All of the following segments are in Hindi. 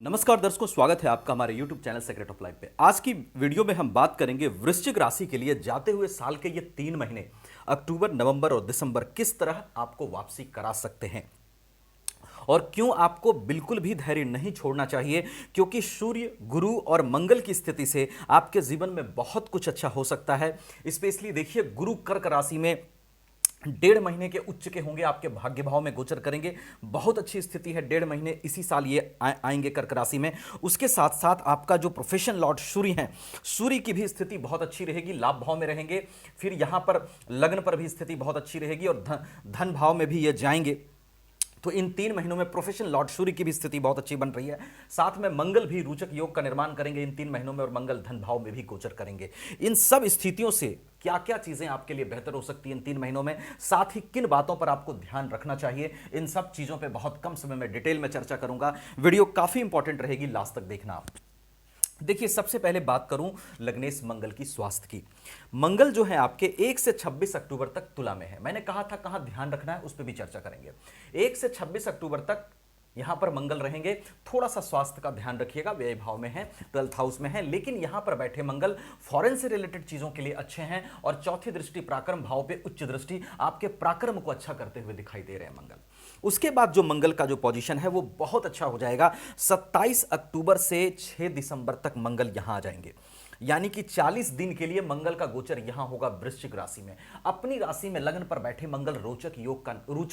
नमस्कार दर्शकों, स्वागत है आपका हमारे YouTube channel secret of life पे। आज की वीडियो में हम बात करेंगे वृश्चिक राशि के लिए जाते हुए साल के ये 3 महीने अक्टूबर, नवंबर और दिसंबर किस तरह आपको वापसी करा सकते हैं और क्यों आपको बिल्कुल भी धैर्य नहीं छोड़ना चाहिए, क्योंकि सूर्य, गुरु और मंगल की स्थिति से आपके जीवन में बहुत कुछ अच्छा हो सकता है। स्पेशली देखिए, गुरु कर्क राशि में 1.5 महीने के उच्च के होंगे, आपके भाग्य भाव में गोचर करेंगे। बहुत अच्छी स्थिति है, 1.5 महीने इसी साल ये आएंगे कर्क राशि में। उसके साथ साथ आपका जो प्रोफेशन लॉर्ड सूर्य हैं, सूर्य की भी स्थिति बहुत अच्छी रहेगी, लाभ भाव में रहेंगे। फिर यहां पर लग्न पर भी स्थिति बहुत अच्छी रहेगी और धन भाव में भी ये जाएंगे। तो इन 3 महीनों में प्रोफेशन लॉर्ड सूर्य की भी स्थिति बहुत अच्छी बन रही है। साथ में मंगल भी रोचक योग का निर्माण करेंगे इन 3 महीनों में और मंगल धन भाव में भी गोचर करेंगे। इन सब स्थितियों से क्या क्या चीजें आपके लिए बेहतर हो सकती हैं इन 3 महीनों में, साथ ही किन बातों पर आपको ध्यान रखना चाहिए, इन सब चीजों पर बहुत कम समय में डिटेल में चर्चा करूंगा। वीडियो काफी इंपॉर्टेंट रहेगी, लास्ट तक देखना आप। देखिए, सबसे पहले बात करूं लग्नेश मंगल की स्वास्थ्य की। मंगल जो है आपके 1 से 26 अक्टूबर तक तुला में है। मैंने कहा था कहां ध्यान रखना है, उस पर भी चर्चा करेंगे। 1 से 26 अक्टूबर तक यहां पर मंगल रहेंगे। थोड़ा सा स्वास्थ्य का ध्यान रखिएगा, व्यय भाव में है, 12th हाउस में है, लेकिन यहां पर बैठे मंगल फॉरेन से रिलेटेड चीजों के लिए अच्छे हैं और चौथी दृष्टि पराक्रम भाव पे उच्च दृष्टि आपके पराक्रम को अच्छा करते हुए दिखाई दे रहे हैं मंगल। उसके बाद जो मंगल का जो पोजीशन है वो बहुत अच्छा हो जाएगा। 27 अक्टूबर से 6 दिसंबर तक मंगल यहां आ जाएंगे, यानी कि 40 दिन के लिए मंगल का गोचर यहां होगा वृश्चिक राशि में। अपनी राशि में लग्न पर बैठे मंगल रोचक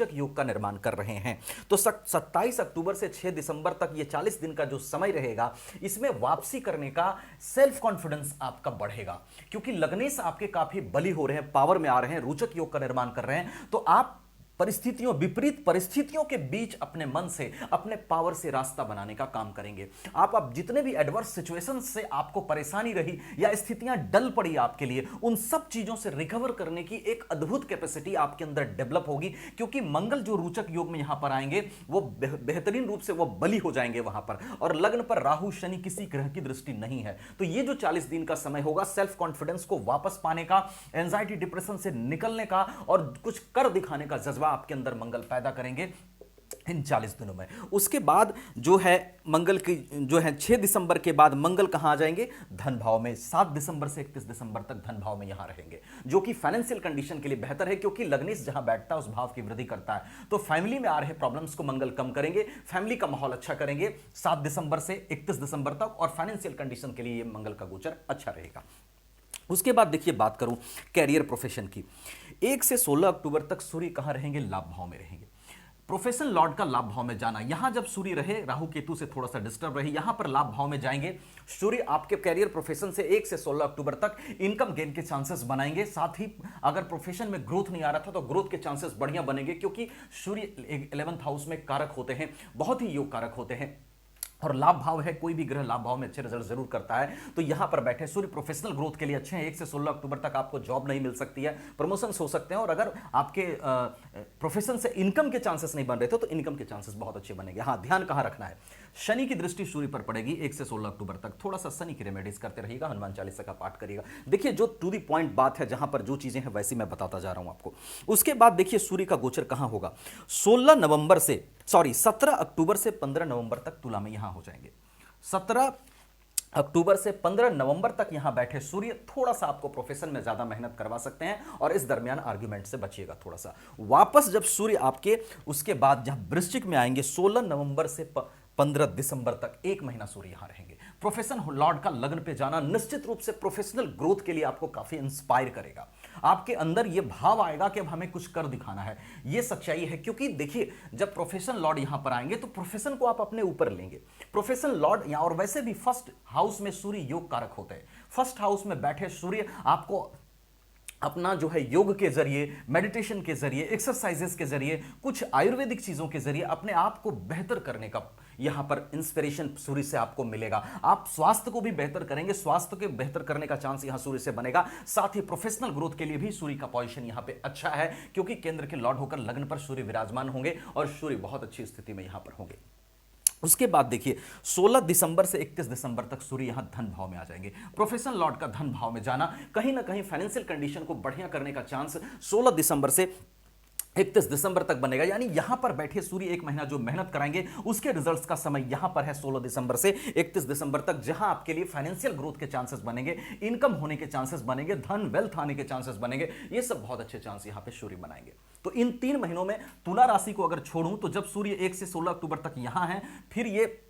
योग का निर्माण कर रहे हैं। तो 27 अक्टूबर से 6 दिसंबर तक ये 40 दिन का जो समय रहेगा, इसमें वापसी करने का सेल्फ कॉन्फिडेंस आपका बढ़ेगा, क्योंकि लग्नेश आपके काफी बली हो रहे हैं, पावर में आ रहे हैं, रोचक योग का निर्माण कर रहे हैं। तो आप विपरीत परिस्थितियों के बीच अपने मन से, अपने पावर से रास्ता बनाने का काम करेंगे। आप जितने भी एडवर्स सिचुएशन से आपको परेशानी रही या स्थितियां डल पड़ी आपके लिए, उन सब चीजों से रिकवर करने की एक अद्भुत कैपेसिटी आपके अंदर डेवलप होगी, क्योंकि मंगल जो रोचक योग में यहां पर आएंगे वो बेहतरीन रूप से वो बली हो जाएंगे वहां पर। और लग्न पर राहु शनि किसी ग्रह की दृष्टि नहीं है। तो ये जो 40 दिन का समय होगा, सेल्फ कॉन्फिडेंस को वापस पाने का, एंजाइटी डिप्रेशन से निकलने का और कुछ कर दिखाने का जज्बा आपके अंदर मंगल पैदा करेंगे इन 40 दिनों में। उसके बाद जो है मंगल की जो है 6 दिसंबर के बाद मंगल कहां आ जाएंगे, धन भाव में। 7 दिसंबर से 31 दिसंबर तक धन भाव में यहां रहेंगे, जो कि फाइनेंशियल कंडीशन के लिए बेहतर है, क्योंकि लग्नेश जहां बैठता है उस भाव की वृद्धि करता है। तो फैमिली में आ रहे प्रॉब्लम्स को मंगल कम करेंगे, फैमिली का माहौल अच्छा करेंगे 7 दिसंबर से 31 दिसंबर तक, और फाइनेंशियल कंडीशन के लिए मंगल का गोचर अच्छा रहेगा। उसके बाद देखिए, बात करूं कैरियर प्रोफेशन की। 1 से 16 अक्टूबर तक सूर्य कहां रहेंगे, लाभ भाव में रहेंगे। प्रोफेशन लॉर्ड का लाभ भाव में जाना, यहां जब सूर्य रहे, राहु केतु से थोड़ा सा डिस्टर्ब रहे, यहां पर लाभ भाव में जाएंगे। सूर्य आपके कैरियर प्रोफेशन से 1 से 16 अक्टूबर तक इनकम गेन के चांसेस बनाएंगे। साथ ही अगर प्रोफेशन में ग्रोथ नहीं आ रहा था तो ग्रोथ के चांसेस बढ़िया बनेंगे, क्योंकि सूर्य 11th हाउस में कारक होते हैं, बहुत ही योग कारक होते हैं और लाभ भाव है। कोई भी ग्रह लाभ भाव में अच्छे रिजल्ट जरूर करता है। तो यहां पर बैठे सूर्य प्रोफेशनल ग्रोथ के लिए अच्छे हैं। 1 से 16 अक्टूबर तक आपको जॉब नहीं मिल सकती है, प्रमोशंस हो सकते हैं, और अगर आपके प्रोफेशन से इनकम के चांसेस नहीं बन रहे थे तो इनकम के चांसेस बहुत अच्छे बनेंगे। हाँ, ध्यान कहां रखना है, शनि की दृष्टि सूर्य पर पड़ेगी 1 से 16 अक्टूबर तक। थोड़ा सा शनि की रेमेडीज करते रहिएगा, हनुमान चालीसा का पाठ करिएगा। देखिए, जो टू दी पॉइंट बात है, जहां पर जो चीजें हैं वैसी मैं बताता जा रहा हूं आपको। उसके बाद देखिए, सूर्य का गोचर कहां होगा, 17 अक्टूबर से 15 नवंबर तक तुला में यहां हो जाएंगे। 17 अक्टूबर से 15 नवंबर तक यहां बैठे सूर्य थोड़ा सा आपको प्रोफेशन में ज्यादा मेहनत करवा सकते हैं, और इस दरमियान आर्ग्यूमेंट से बचिएगा थोड़ा सा। वापस जब सूर्य आपके उसके बाद जब वृश्चिक में आएंगे 16 नवंबर से 15 दिसंबर तक 1 महीना सूर्य यहां रहेंगे। प्रोफेशन लॉर्ड का लग्न पे जाना निश्चित रूप से प्रोफेशनल ग्रोथ के लिए आपको काफी इंस्पायर करेगा। आपके अंदर यह भाव आएगा कि अब हमें कुछ कर दिखाना है। यह सच्चाई है, क्योंकि देखिए, जब प्रोफेशन लॉर्ड यहां पर आएंगे तो प्रोफेशन को आप अपने ऊपर लेंगे। प्रोफेशन लॉर्ड यहां, और वैसे भी फर्स्ट हाउस में सूर्य योग कारक होते हैं। फर्स्ट हाउस में बैठे सूर्य आपको अपना जो है योग के जरिए, मेडिटेशन के जरिए, एक्सरसाइजेस के जरिए, कुछ आयुर्वेदिक चीजों के जरिए अपने आप को बेहतर करने का यहां पर इंस्पिरेशन सूर्य से आपको मिलेगा। आप स्वास्थ्य को भी बेहतर करेंगे, स्वास्थ्य के बेहतर करने का चांस यहां सूर्य से बनेगा। साथ ही प्रोफेशनल ग्रोथ के लिए भी सूर्य का पोजीशन यहां पे अच्छा है, क्योंकि केंद्र के लॉर्ड होकर लग्न पर सूर्य विराजमान होंगे और सूर्य बहुत अच्छी स्थिति में यहां पर होंगे। उसके बाद देखिए, 16 दिसंबर से 31 दिसंबर तक सूर्य यहां धन भाव में आ जाएंगे। प्रोफेशनल लॉर्ड का धन भाव में जाना कहीं ना कहीं फाइनेंशियल कंडीशन को बढ़िया करने का चांस 16 दिसंबर से 31 दिसंबर तक बनेगा, यानी यहां पर बैठे सूर्य एक महीना जो मेहनत कराएंगे उसके रिजल्ट्स का समय यहां पर है 16 दिसंबर से 31 दिसंबर तक, जहां आपके लिए फाइनेंशियल ग्रोथ के चांसेस बनेंगे, इनकम होने के चांसेस बनेंगे, धन वेल्थ आने के चांसेस बनेंगे, ये सब बहुत अच्छे चांस यहां पे सूर्य बनाएंगे। तो इन 3 महीनों में तुला राशि को अगर छोड़ूं तो जब सूर्य 1 से 16 अक्टूबर तक यहां है, फिर ये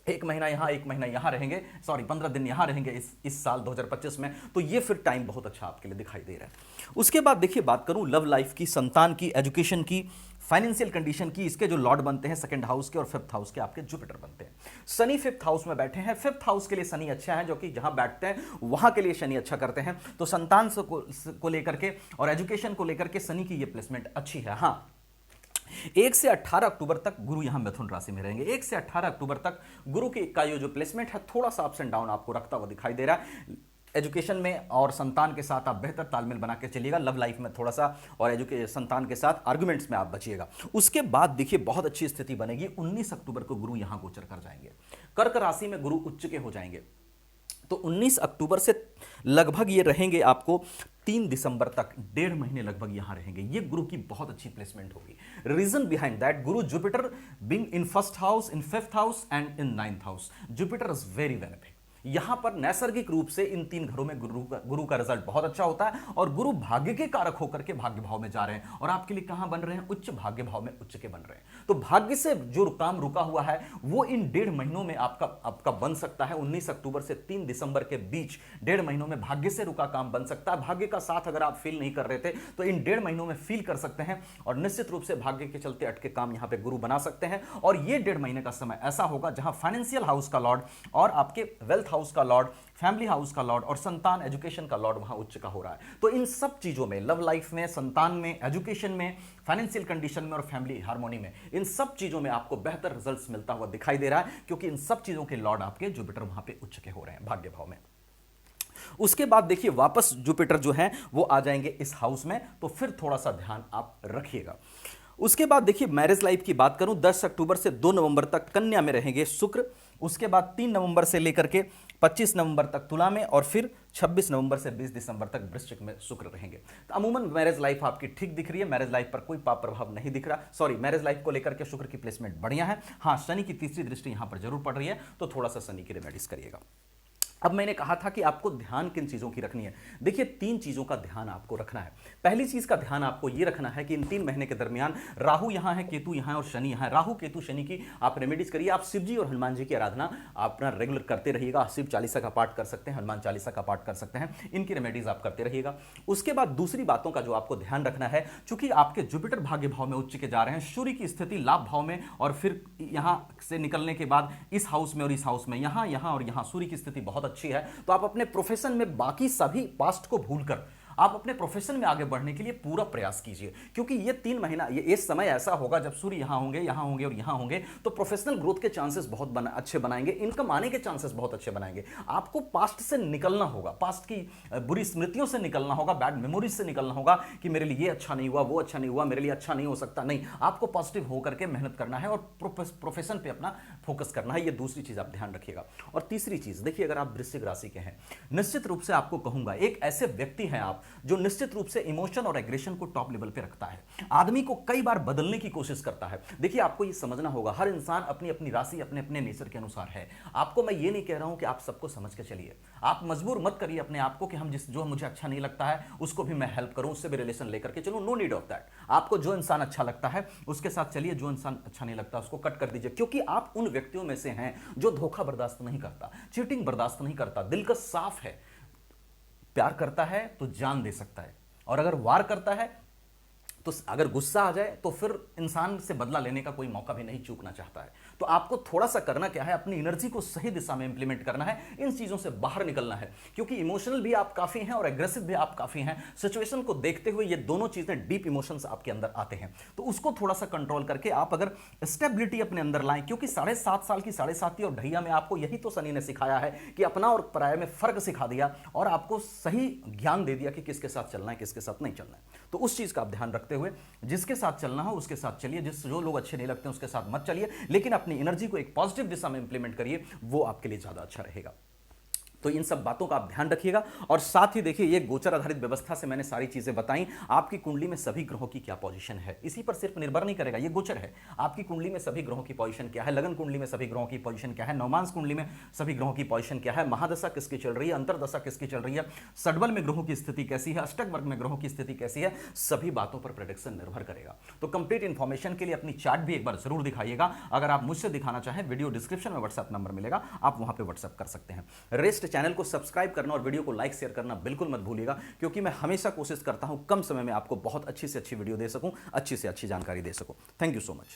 एक महीना यहां एक महीना यहां रहेंगे, सॉरी 15 दिन यहां रहेंगे इस साल 2025 में, तो ये फिर टाइम बहुत अच्छा आपके लिए दिखाई दे रहा है। उसके बाद देखिए बात करूं लव लाइफ की, संतान की, एजुकेशन की, फाइनेंशियल कंडीशन की, इसके जो लॉर्ड बनते हैं सेकंड हाउस के और फिफ्थ हाउस के आपके जुपिटर बनते हैं। शनि फिफ्थ हाउस में बैठे हैं, फिफ्थ हाउस के लिए शनि अच्छा है, जो कि जहां बैठते हैं वहां के लिए शनि अच्छा करते हैं, तो संतान को लेकर के और एजुकेशन को लेकर के शनि की ये प्लेसमेंट अच्छी है। हाँ, 1 से 18 अक्टूबर तक गुरु यहां मिथुन राशि में रहेंगे। 1 से 18 अक्टूबर तक गुरु का ये जो प्लेसमेंट है थोड़ा सा अप्स एंड डाउन आपको रखता हुआ दिखाई दे रहा है। एजुकेशन में और संतान के साथ आप बेहतर तालमेल बना के चलिएगा, लव लाइफ में थोड़ा सा, और संतान के साथ आर्गुमेंट्स में आप बचिएगा। उसके बाद देखिए बहुत अच्छी स्थिति बनेगी, 19 अक्टूबर को गुरु यहां गोचर कर जाएंगे, कर्क राशि में गुरु उच्च के हो जाएंगे। तो 19 अक्टूबर से लगभग ये रहेंगे आपको 3 दिसंबर तक, 1.5 महीने लगभग यहां रहेंगे। ये गुरु की बहुत अच्छी प्लेसमेंट होगी। Reason behind that, Guru Jupiter being in first house, in fifth house and in 9th house, Jupiter is very benefit. यहां पर नैसर्गिक रूप से इन 3 घरों में गुरु का रिजल्ट बहुत अच्छा होता है, और गुरु भाग्य के कारक होकर के भाग्य भाव में जा रहे हैं, और आपके लिए कहां बन रहे हैं, उच्च भाग्य भाव में उच्च के बन रहे हैं। तो भाग्य से जो काम रुका हुआ है वो इन 1.5 महीनों में आपका बन सकता है। 19 अक्टूबर से 3 दिसंबर के बीच 1.5 महीनों में भाग्य से रुका काम बन सकता है। भाग्य का साथ अगर आप फील नहीं कर रहे थे तो इन 1.5 महीनों में फील कर सकते हैं, और निश्चित रूप से भाग्य के चलते अटके काम यहां पे गुरु बना सकते हैं। और ये 1.5 महीने का समय ऐसा होगा जहां फाइनेंशियल हाउस का लॉर्ड और आपके वेल्थ हाउस का लॉर्ड, फैमिली हाउस का लॉर्ड और संतान एजुकेशन का लॉर्ड वहां उच्च का हो रहा है। तो इन सब चीजों में, लव लाइफ में, संतान में, एजुकेशन में, फाइनेंशियल कंडीशन में और फैमिली हार्मोनी में, इन सब चीजों में आपको बेहतर रिजल्ट्स मिलता हुआ दिखाई दे रहा है, क्योंकि इन सब चीजों के लॉर्ड आपके जुपिटर वहां पे उच्च के हो रहे हैं भाग्य भाव में। उसके बाद देखिए वापस जुपिटर जो है वो आ जाएंगे इस हाउस में, तो फिर थोड़ा सा ध्यान आप रखिएगा। उसके बाद देखिए मैरिज लाइफ की बात करूं, 10 अक्टूबर से 2 नवंबर तक कन्या में रहेंगे शुक्र, उसके बाद 3 नवंबर से लेकर के 25 नवंबर तक तुला में, और फिर 26 नवंबर से 20 दिसंबर तक वृश्चिक में शुक्र रहेंगे। तो अमूमन मैरिज लाइफ आपकी ठीक दिख रही है, मैरिज लाइफ पर कोई पाप प्रभाव नहीं दिख रहा, सॉरी मैरिज लाइफ को लेकर के शुक्र की प्लेसमेंट बढ़िया है। हाँ, शनि की तीसरी दृष्टि यहां पर जरूर पड़ रही है, तो थोड़ा सा शनि की रेमेडीज करिएगा। अब मैंने कहा था कि आपको ध्यान किन चीजों की रखनी है। देखिए 3 चीजों का ध्यान आपको रखना है। पहली चीज का ध्यान आपको यह रखना है कि इन 3 महीने के दरमियान राहु यहां है, केतु यहां है और शनि यहां है। राहु केतु शनि की आप रेमेडीज करिए। आप शिव जी और हनुमान जी की आराधना अपना रेगुलर करते रहिएगा। शिव चालीसा का पाठ कर सकते हैं, हनुमान चालीसा का पाठ कर सकते हैं, इनकी रेमेडीज आप करते रहिएगा। उसके बाद दूसरी बातों का जो आपको ध्यान रखना है, चूंकि आपके जुपिटर भाग्य भाव में उच्च के जा रहे हैं, सूर्य की स्थिति लाभ भाव में, और फिर यहां से निकलने के बाद इस हाउस में और इस हाउस में, यहां और यहां सूर्य की स्थिति बहुत अच्छी है। तो आप अपने प्रोफेशन में बाकी सभी पास्ट को भूलकर आप अपने प्रोफेशन में आगे बढ़ने के लिए पूरा प्रयास कीजिए, क्योंकि ये 3 महीना, ये समय ऐसा होगा जब सूर्य यहां होंगे और यहां होंगे, तो प्रोफेशनल ग्रोथ के चांसेस बहुत अच्छे बनाएंगे, इनकम आने के चांसेस बहुत अच्छे बनाएंगे। आपको पास्ट से निकलना होगा, पास्ट की बुरी स्मृतियों से निकलना होगा, बैड मेमोरीज से निकलना होगा कि मेरे लिए ये अच्छा नहीं हुआ, वो अच्छा नहीं हुआ, मेरे लिए अच्छा नहीं हो सकता। नहीं, आपको पॉजिटिव होकर के मेहनत करना है और प्रोफेशन पे अपना फोकस करना है। ये दूसरी चीज आप ध्यान रखिएगा। और तीसरी चीज देखिए, अगर आप वृश्चिक राशि के हैं, निश्चित रूप से आपको कहूंगा, एक ऐसे व्यक्ति हैं आप जो निश्चित रूप से इमोशन और एग्रेशन को टॉप लेवल पे रखता है, आदमी को कई बार बदलने की कोशिश करता है। देखिए आपको ये समझना होगा, हर इंसान अपनी अपनी राशि अपने अपने नेचर के अनुसार है। आपको मैं ये नहीं कह रहा हूं कि आप सबको समझ के चलिए, आप मजबूर मत करिए अपने आप को कि हम जो मुझे अच्छा नहीं लगता है उसको भी मैं हेल्प करूं, उससे भी रिलेशन लेकर के चलूं। No need of that. आपको जो इंसान अच्छा लगता है उसके साथ चलिए, जो इंसान अच्छा नहीं लगता उसको कट कर दीजिए, क्योंकि आप उन व्यक्तियों में से हैं जो धोखा बर्दाश्त नहीं करता, चीटिंग बर्दाश्त नहीं करता, दिल का साफ है, प्यार करता है तो जान दे सकता है, और अगर वार करता है तो अगर गुस्सा आ जाए तो फिर इंसान से बदला लेने का कोई मौका भी नहीं चूकना चाहता है। तो आपको थोड़ा सा करना क्या है, अपनी एनर्जी को सही दिशा में इंप्लीमेंट करना है, इन चीजों से बाहर निकलना है, क्योंकि इमोशनल भी आप काफी हैं और एग्रेसिव भी आप काफी हैं। सिचुएशन को देखते हुए ये दोनों चीजें, डीप इमोशंस आपके अंदर आते हैं, तो उसको थोड़ा सा कंट्रोल करके आप अगर स्टेबिलिटी अपने अंदर लाएं, क्योंकि 7.5 साल की 7.5 और ढैया में आपको यही तो शनि ने सिखाया है कि अपना और पराया में फर्क सिखा दिया और आपको सही ज्ञान दे दिया कि किसके साथ चलना है, किसके साथ नहीं चलना है। तो उस चीज का आप ध्यान रखते हुए जिसके साथ चलना हो उसके साथ चलिए, जो लोग अच्छे नहीं लगते हैं उसके साथ मत चलिए, लेकिन अपनी एनर्जी को एक पॉजिटिव दिशा में इंप्लीमेंट करिए, वो आपके लिए ज्यादा अच्छा रहेगा। तो इन सब बातों का आप ध्यान रखिएगा। और साथ ही देखिए, ये गोचर आधारित व्यवस्था से मैंने सारी चीजें बताई। आपकी कुंडली में सभी ग्रहों की क्या पोजीशन है, इसी पर सिर्फ निर्भर नहीं करेगा, ये गोचर है। आपकी कुंडली में सभी ग्रहों की पोजीशन क्या है, लगन कुंडली में सभी ग्रहों की पोजीशन क्या है, नवमांश कुंडली में सभी ग्रहों की पोजीशन क्या है, महादशा किसकी चल रही है, अंतरदशा किसकी चल रही है, षड्बल में ग्रहों की स्थिति कैसी है, अष्टक वर्ग में ग्रहों की स्थिति कैसी है, सभी बातों पर प्रेडिक्शन निर्भर करेगा। तो कंप्लीट इंफॉर्मेशन के लिए अपनी चार्ट भी एक बार जरूर दिखाइएगा। अगर आप मुझसे दिखाना चाहें, वीडियो डिस्क्रिप्शन में व्हाट्सएप नंबर मिलेगा, आप वहां पे व्हाट्सएप कर सकते हैं। रेस्ट चैनल को सब्सक्राइब करना और वीडियो को लाइक शेयर करना बिल्कुल मत भूलिएगा, क्योंकि मैं हमेशा कोशिश करता हूं कम समय में आपको बहुत अच्छी से अच्छी वीडियो दे सकूं, अच्छी से अच्छी जानकारी दे सकूं। Thank you so much.